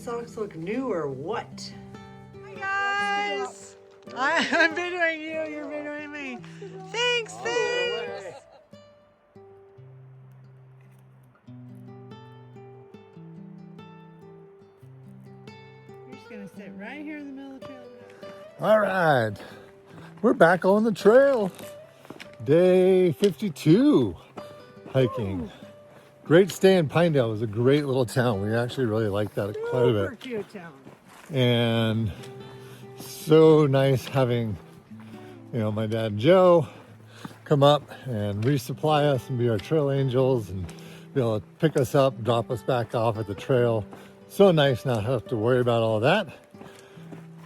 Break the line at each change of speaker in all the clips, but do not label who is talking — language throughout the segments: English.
socks look new or what?
Hi guys! I'm videoing you, you're videoing me. Thanks, thanks! You're just gonna sit right here in the middle of the trail.
All right, we're back on the trail. Day 52 hiking.
Ooh.
Great stay in Pinedale. It was a great little town. We actually really liked that quite a
Super
bit.
cute town.
And so nice having, my dad Joe come up and resupply us and be our trail angels and be able to pick us up, drop us back off at the trail. So nice not have to worry about all that.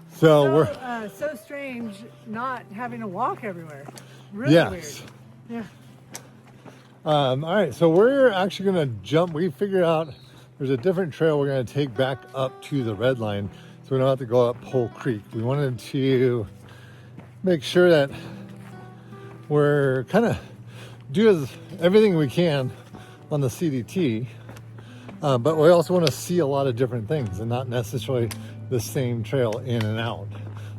So strange not having to walk everywhere. Really
Yes.
weird. Yeah.
All right, so we're actually gonna jump. We figured out there's a different trail we're gonna take back up to the red line, so we don't have to go up Pole Creek. We wanted to make sure that we're kind of do everything we can on the CDT, but we also want to see a lot of different things and not necessarily the same trail in and out,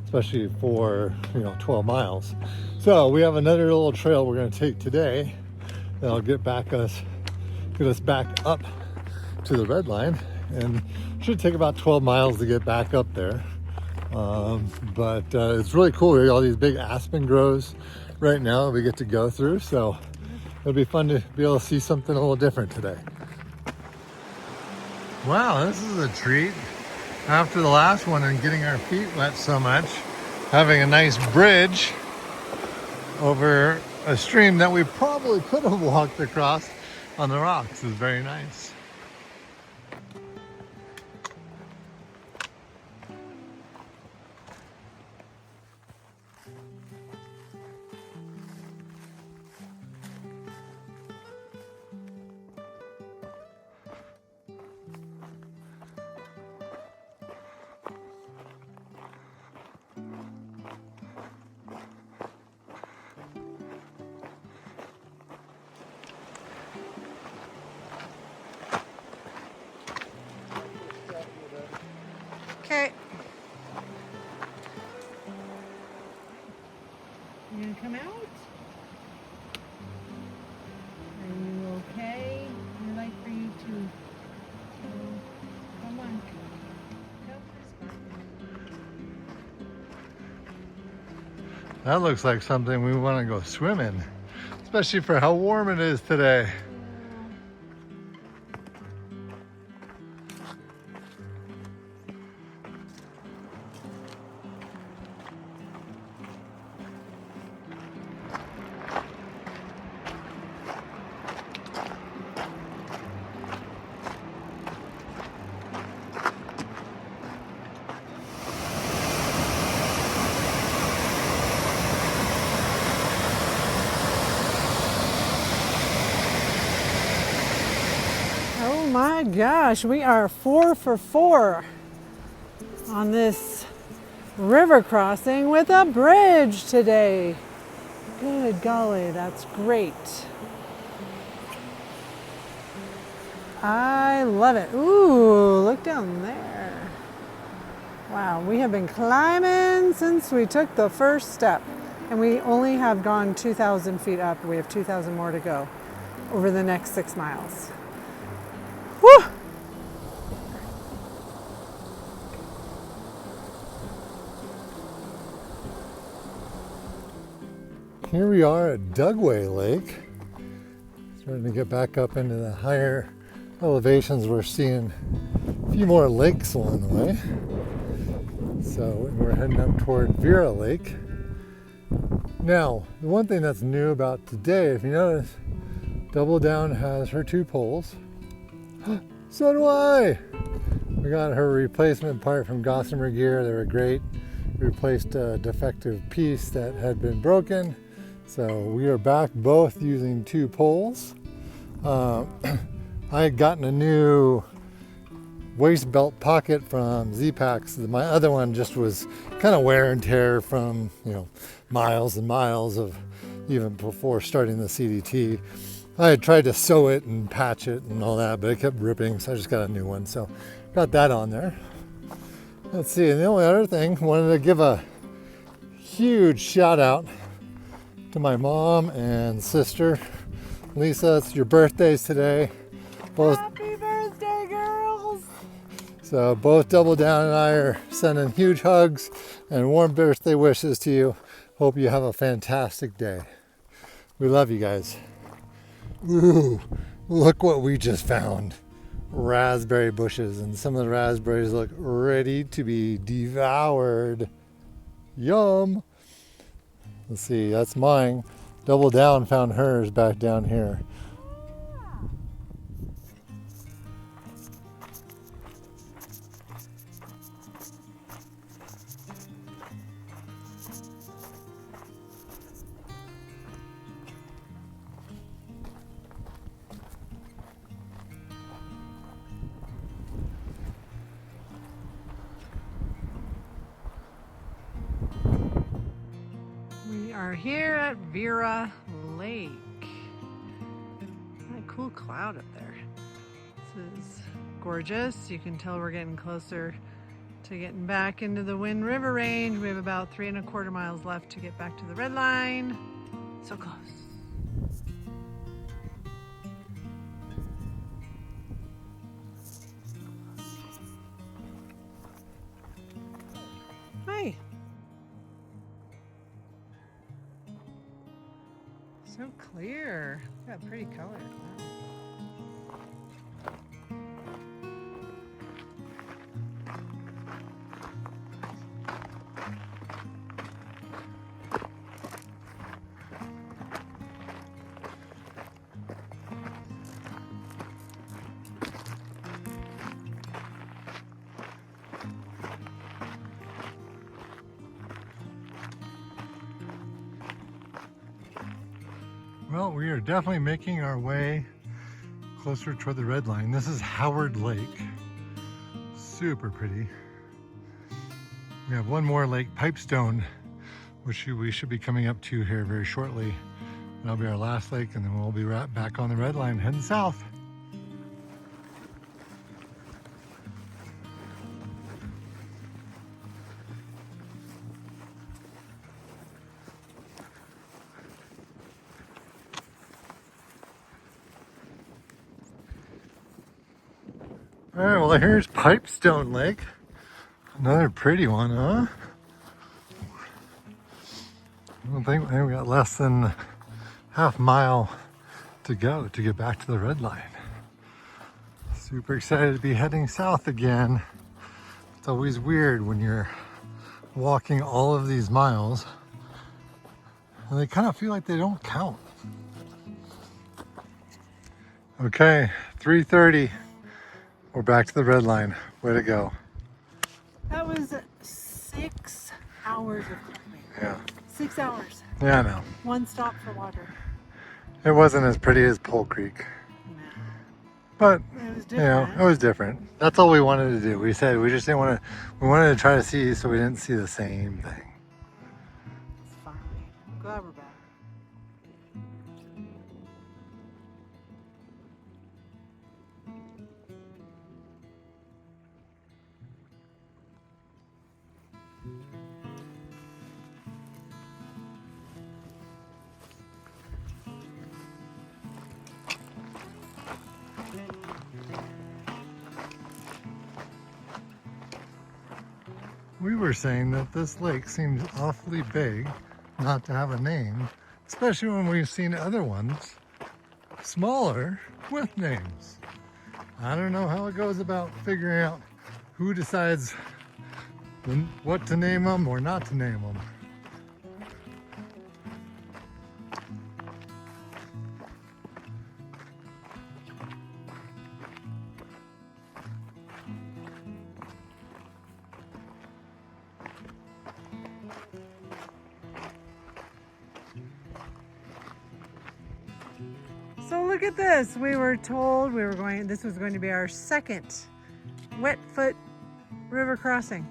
especially for 12 miles. So we have another little trail we're going to take today that'll get us back up to the red line, and should take about 12 miles to get back up there. But it's really cool. We got all these big aspen groves right now that we get to go through, so it'll be fun to be able to see something a little different today. Wow, this is a treat. After the last one and getting our feet wet so much, having a nice bridge over a stream that we probably could have walked across on the rocks is very nice.
Okay. You gonna come out? Are you okay? I'd like for you to come on.
That looks like something we want to go swim in, especially for how warm it is today.
Oh my gosh, we are 4 for 4 on this river crossing with a bridge today. Good golly, that's great. I love it. Ooh, look down there. Wow, we have been climbing since we took the first step, and we only have gone 2,000 feet up. We have 2,000 more to go over the next 6 miles. Woo!
Here we are at Dugway Lake. Starting to get back up into the higher elevations. We're seeing a few more lakes along the way. So we're heading up toward Vera Lake. Now, the one thing that's new about today, if you notice, Double Down has her 2 poles. So do I! We got her replacement part from Gossamer Gear. They were great. We replaced a defective piece that had been broken. So we are back both using 2 poles. I had gotten a new waist belt pocket from Z-Packs. My other one just was kind of wear and tear from, miles and miles of even before starting the CDT. I had tried to sew it and patch it and all that, but it kept ripping, so I just got a new one. So got that on there. Let's see, and the only other thing, wanted to give a huge shout out to my mom and sister. Lisa, it's your birthdays today. Both,
Happy birthday, girls!
so both Double Down and I are sending huge hugs and warm birthday wishes to you. Hope you have a fantastic day. We love you guys. Ooh, look what we just found. Raspberry bushes, and some of the raspberries look ready to be devoured. Yum! Let's see, that's mine. Double Down found hers back down here.
We are here at Vera Lake. What a cool cloud up there. This is gorgeous. You can tell we're getting closer to getting back into the Wind River Range. We have about 3¼ miles left to get back to the red line. So close. Hi. So clear. Got pretty color. Wow.
Well, we are definitely making our way closer toward the red line. This is Howard Lake. Super pretty. We have one more lake, Pipestone, which we should be coming up to here very shortly. That'll be our last lake, and then we'll be right back on the red line heading south. All right, well, here's Pipestone Lake. Another pretty one, huh? I think we got less than half mile to go to get back to the red line. Super excited to be heading south again. It's always weird when you're walking all of these miles and they kind of feel like they don't count. Okay, 3:30. We're back to the red line. Way to go.
That was 6 hours of climbing.
Yeah.
6 hours.
Yeah, I know.
One stop for water.
It wasn't as pretty as Pole Creek. But,
It was
you know,
different.
it was different. That's all we wanted to do. We said we just didn't want to, we wanted to try to see so we didn't see the same thing.
It's fine. I'm glad we're back.
We were saying that this lake seems awfully big not to have a name, especially when we've seen other ones smaller with names. I don't know how it goes about figuring out who decides what to name them or not to name them.
So look at this. We were told this was going to be our second wet-foot river crossing.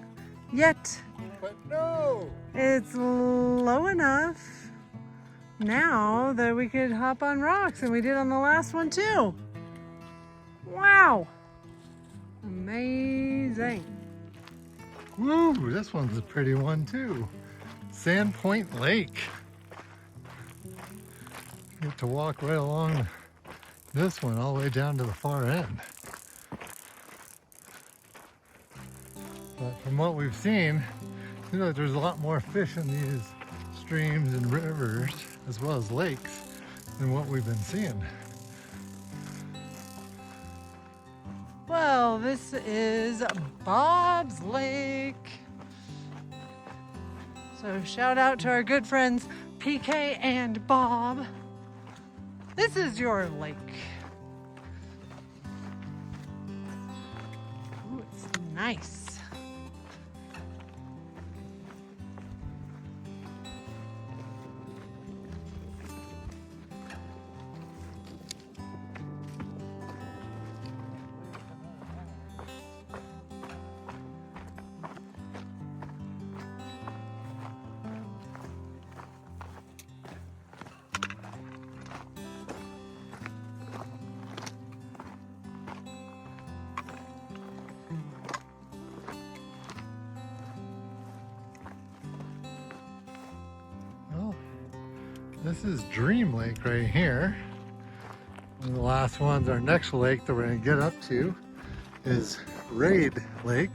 Yet
But no!
it's low enough now that we could hop on rocks, and we did on the last one too. Wow. Amazing.
Woo, this one's a pretty one too. Sandpoint Lake. Get to walk right along this one all the way down to the far end. But from what we've seen, you know, there's a lot more fish in these streams and rivers as well as lakes than what we've been seeing.
Well, this is Bob's Lake. So shout out to our good friends PK and Bob. This is your lake. Ooh, it's nice.
This is Dream Lake right here. And the last one's our next lake that we're going to get up to is Raid Lake.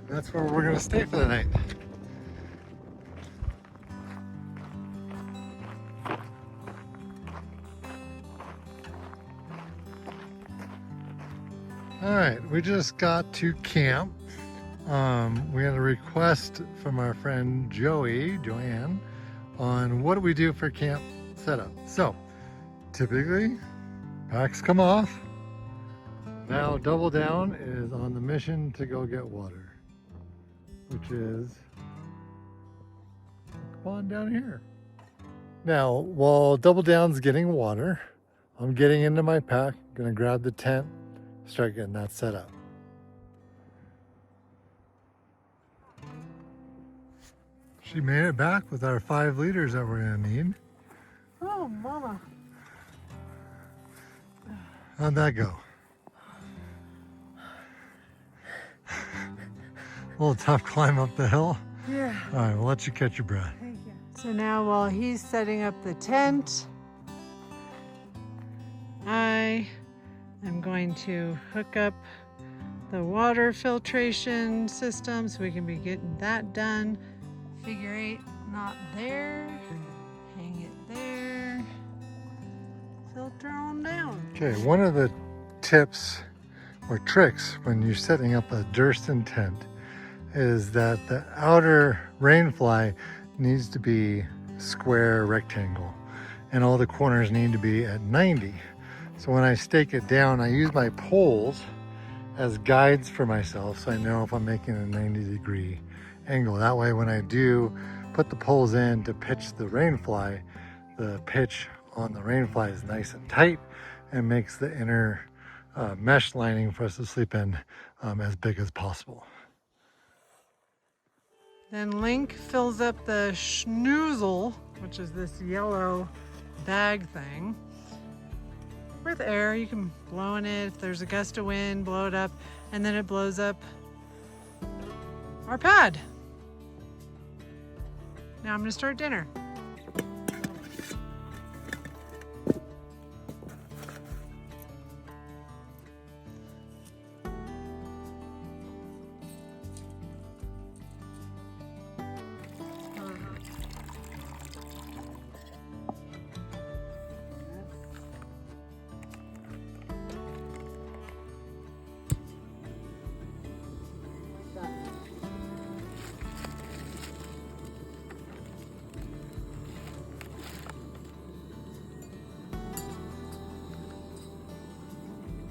That's where we're going to stay for the night. Alright, we just got to camp. We had a request from our friend Joanne, on what do we do for camp setup. So, typically, packs come off. Now Double Down is on the mission to go get water, which is on down here. Now, while Double Down's getting water, I'm getting into my pack, gonna grab the tent, start getting that set up. She made it back with our 5 liters that we're gonna need.
Oh, mama.
How'd that go? A little tough climb up the hill.
Yeah.
All right, we'll let you catch your breath.
Thank you. So now while he's setting up the tent, I am going to hook up the water filtration system so we can be getting that done. Figure 8 not there, hang it there, filter on down.
Okay, one of the tips or tricks when you're setting up a Durston tent is that the outer rain fly needs to be square rectangle and all the corners need to be at 90. So when I stake it down, I use my poles as guides for myself so I know if I'm making a 90-degree angle. That way when I do put the poles in to pitch the rain fly, the pitch on the rain fly is nice and tight and makes the inner mesh lining for us to sleep in as big as possible.
Then Link fills up the schnoozle, which is this yellow bag thing, with air. You can blow in it. If there's a gust of wind, blow it up, and then it blows up our pad. Now I'm gonna start dinner.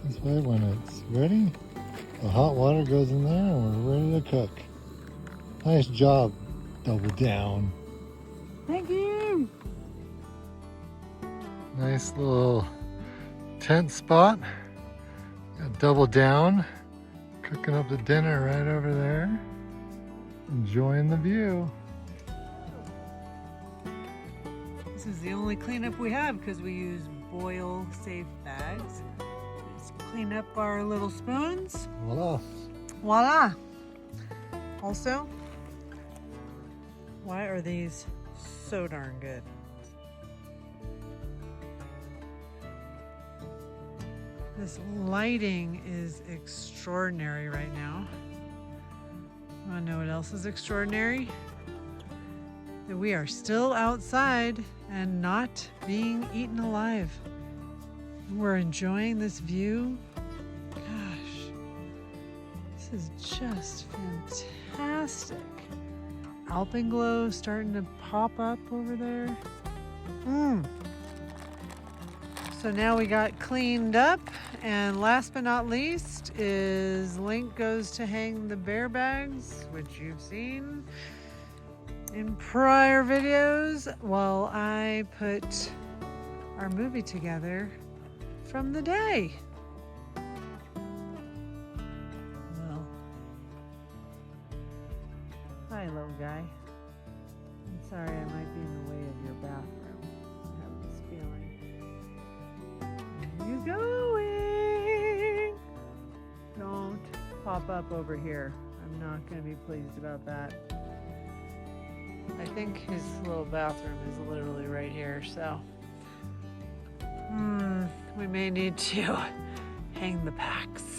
This way, when it's ready, the hot water goes in there and we're ready to cook. Nice job, Double Down.
Thank you.
Nice little tent spot. Got Double Down, cooking up the dinner right over there. Enjoying the view.
This is the only cleanup we have because we use boil safe bags. Just clean up our little spoons.
Voila.
Voila. Also, why are these so darn good? This lighting is extraordinary right now. Want to know what else is extraordinary? That we are still outside and not being eaten alive. We're enjoying this view. Gosh, this is just fantastic. Alpenglow starting to pop up over there. So now we got cleaned up, and last but not least is Link goes to hang the bear bags, which you've seen in prior videos, while I put our movie together from the day. Well, hi little guy. I'm sorry I might be in the way of your bathroom. I have this feeling. Where are you going? Don't pop up over here. I'm not going to be pleased about that. I think his little bathroom is literally right here, so we may need to hang the packs.